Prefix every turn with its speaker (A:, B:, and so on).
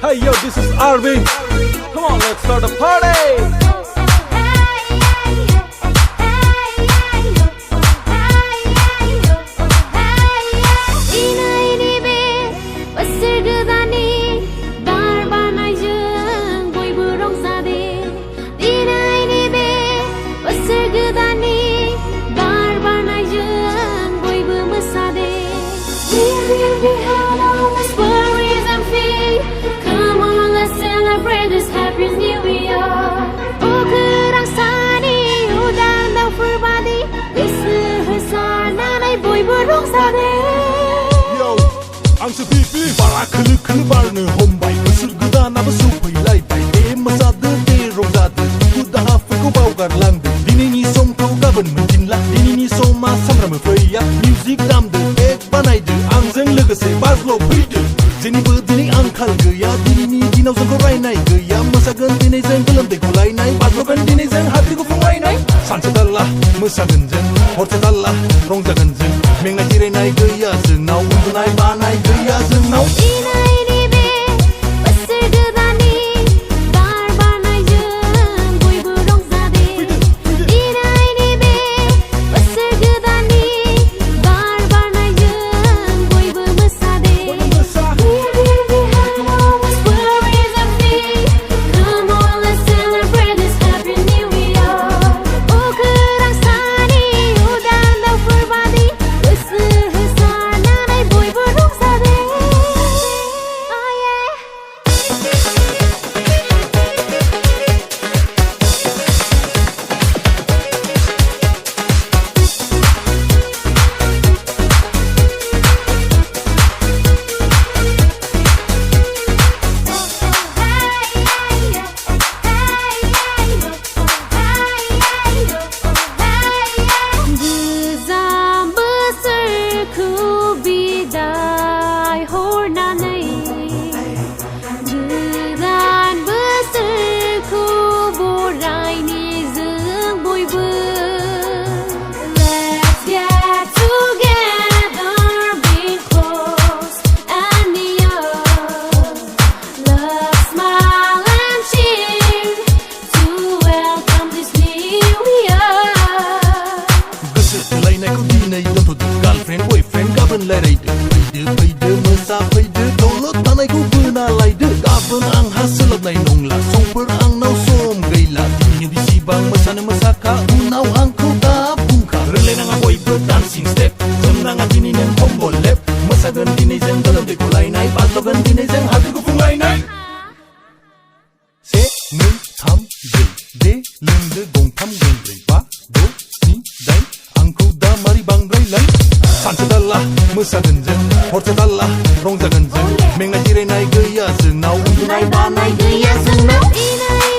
A: Hey yo, this is Arvin. Come on, let's start a party.
B: Ang sepipi bara kılı barını hombay Mısır gıdanabı supaylaybay Masada de rongzada Kuda hafıku bawgarlandı Dinini som kau gaban mencinla Dinini soma samramı faya Music damdı ek banaydı Anjों लोगोसे बाज्ल' फैदो जेनिबो दिनै आंखाल गैया दिनैनि दिनाव जोंखौ रायनाय गैया मोसागोन दिनै जों गोलोमदैखौ लायनाय बाज्ल'गोन दिनै जों हाद्रि गुफुं लायनाय सानसे थाल्ला मोसागोन जों हरसे थाल्ला रंजागोन जों मेंनाय जिरायनाय गैया जोंनाव उन्दुनाय बानाय गैया जोंनाव Fैदो मोसा फैदो दौलत थानायखौ बोना लायदो गाबोन आंहा सोलाबनाय नंला समफोर आंनाव सम गैला दिनै बेसेबां मोसानो मोसाखा उनाव आंखौ दा बुंखा रोंलायनाङा बयबो डान्सिं स्टेप जोमनाङा दिनै नों कम्बल लेप मोसागोन दिनै जों गोलोमदैखौ लायनाय बाज्ल'गोन दिनै जों हाद्रि गुफुं लायनाय से नै थाम ब्रै दे लोंदो गंथाम गंब्रै बा द' स्नि दाइन आंखौ दा मारै बांद्रायलाय सानसे थाल्ला मोसागोन जों हरसे थाल्ला रंजागोन जों मेंनाय जिरायनाय गैया जोंनाव उन्दुनाय बानाय गैया जोंनाव